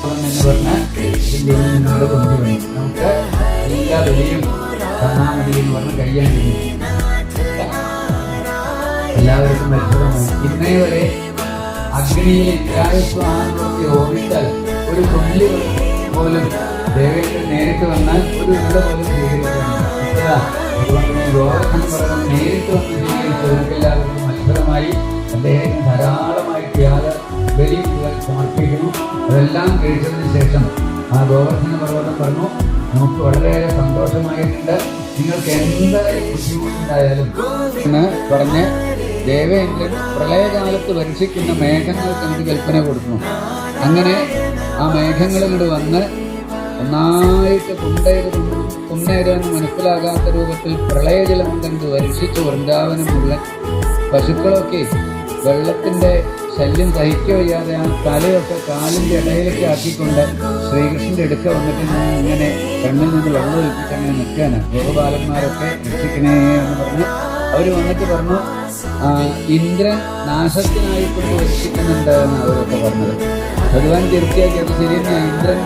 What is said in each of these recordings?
എന്ന് പറഞ്ഞ നിങ്ങളുടെ കൊണ്ടുവരും. നമുക്ക് എല്ലാ വിലയും കാണാമതി എന്ന് പറഞ്ഞ് കഴിയാൻ കഴിയും. എല്ലാവർക്കും അത്ഭുതമായി. ഇന്നേ വരെ അഗ്നിയിൽ ഇന്ദ്രായുസ്വാമിയെ ഓർമ്മിച്ചാൽ ഒരു തുള്ളി പോലും ദേവേന്ദ്രൻ നേരിട്ട് വന്നാൽ ഒരു ഇട പോലും സ്വീകരിക്കാനില്ല. ഗോവർദ്ധന പർവ്വതം നേരിട്ട് വന്ന് സ്വീകരിച്ചവർക്ക് എല്ലാവർക്കും അത്ഭുതമായി. അദ്ദേഹത്തിന് ധാരാളമായി ബലികൾ സമർപ്പിക്കുന്നു. അതെല്ലാം കഴിച്ചതിന് ശേഷം ആ ഗോവർദ്ധന പർവ്വതം പറഞ്ഞു, നമുക്ക് വളരെയേറെ സന്തോഷമായിട്ടുണ്ട്, നിങ്ങൾക്ക് എന്ത് ബുദ്ധിമുട്ടുണ്ടായാലും എന്ന് പറഞ്ഞ് ദേവേന്ദ്രൻ പ്രളയകാലത്ത് വർഷിക്കുന്ന മേഘങ്ങൾക്ക് എന്ത് കൽപ്പന കൊടുക്കുന്നു. അങ്ങനെ ആ മേഘങ്ങളിലൂടെ വന്ന് ഒന്നായിട്ട് കുന്നേരെന്ന് മനസ്സിലാകാത്ത രൂപത്തിൽ പ്രളയജലം കണ്ട് വർഷിച്ച് വൃന്ദാവനം മുഴുവൻ പശുക്കളൊക്കെ വെള്ളത്തിൻ്റെ ശല്യം സഹിക്കുക വയ്യാതെ ആ തലയൊക്കെ കാലിൻ്റെ ഇടയിലൊക്കെ ആക്കിക്കൊണ്ട് ശ്രീകൃഷ്ണൻ്റെ അടുക്ക വന്നിട്ട് ഇങ്ങനെ കണ്ണിൽ നിന്ന് വെള്ളം ഒഴിച്ചിട്ട് അങ്ങനെ നിൽക്കാനാണ്. ഗോപാലന്മാരൊക്കെ രക്ഷിക്കണേ എന്ന് പറഞ്ഞ് അവർ വന്നിട്ട് പറഞ്ഞു, ഇന്ദ്രൻ നാശത്തിനായിക്കൊണ്ട് രക്ഷിക്കുന്നുണ്ട് എന്ന് അവരൊക്കെ പറഞ്ഞത്. ഭഗവാൻ തീർച്ചയാക്കി അത് ശരി തന്നെയാണ്. ഇന്ദ്രൻ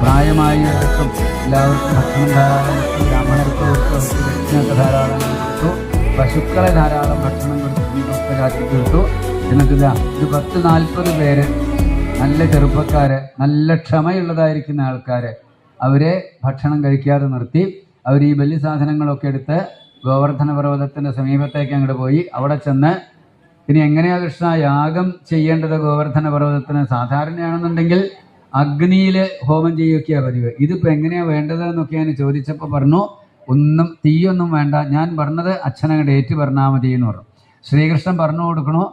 പ്രായമായവർക്കും എല്ലാവർക്കും ഭക്ഷണം ധാരാളം ബ്രാഹ്മണർക്ക് ദക്ഷിണൊക്കെ ധാരാളം കൊടുത്തു, പശുക്കളെ ധാരാളം ഭക്ഷണം കൊടുത്തു. എന്നിട്ടില്ല, ഒരു 10-40 പേര് നല്ല ചെറുപ്പക്കാര്, നല്ല ക്ഷമയുള്ളതായിരിക്കുന്ന ആൾക്കാര്, അവരെ ഭക്ഷണം കഴിക്കാതെ നിർത്തി. അവർ ഈ ബലി സാധനങ്ങളൊക്കെ എടുത്ത് ഗോവർദ്ധന പർവ്വതത്തിൻ്റെ സമീപത്തേക്ക് അങ്ങോട്ട് പോയി. അവിടെ ചെന്ന് ഇനി എങ്ങനെയാണ് കൃഷ്ണ യാഗം ചെയ്യേണ്ടത് ഗോവർദ്ധന പർവ്വതത്തിന്? സാധാരണയാണെന്നുണ്ടെങ്കിൽ അഗ്നിയിൽ ഹോമം ചെയ്യുകയൊക്കെയാണ് പതിവ്. ഇതിപ്പോൾ എങ്ങനെയാണ് വേണ്ടത് എന്നൊക്കെയാണ് ചോദിച്ചപ്പോൾ പറഞ്ഞു, ഒന്നും തീയൊന്നും വേണ്ട, ഞാൻ പറഞ്ഞത് അച്ഛനങ്ങോട്ട് ഏറ്റു പറഞ്ഞാൽ മതി എന്ന് പറഞ്ഞു. ശ്രീകൃഷ്ണൻ പറഞ്ഞു കൊടുക്കണു,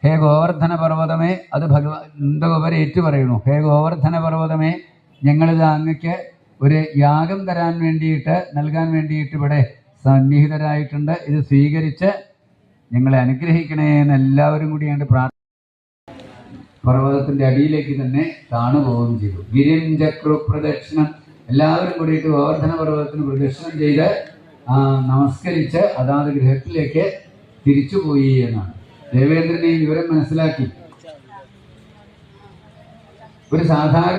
ഹേ ഗോവർദ്ധന പർവ്വതമേ, അത് ഭഗവാൻ ഏറ്റു പറയണു, ഹേ ഗോവർദ്ധന പർവ്വതമേ, ഞങ്ങളിത് അങ്ങക്ക് ഒരു യാഗം തരാൻ വേണ്ടിയിട്ട് നൽകാൻ വേണ്ടിയിട്ട് ഇവിടെ സന്നിഹിതരായിട്ടുണ്ട്, ഇത് സ്വീകരിച്ച് ഞങ്ങളെ അനുഗ്രഹിക്കണേ എന്ന് എല്ലാവരും കൂടി അങ്ങോട്ട് പർവ്വതത്തിൻ്റെ അടിയിലേക്ക് തന്നെ താണുപോവുകയും ചെയ്തു. ഗിരിം ചക്രു പ്രദക്ഷിണം എല്ലാവരും കൂടിയിട്ട് ഗോവർദ്ധന പർവ്വതത്തിന് പ്രദക്ഷിണം ചെയ്ത് നമസ്കരിച്ച് അതാത് ഗൃഹത്തിലേക്ക് തിരിച്ചുപോയി എന്നാണ്. ദേവേന്ദ്രനെ ഈ വിവരം മനസ്സിലാക്കി ഒരു സാധാരണ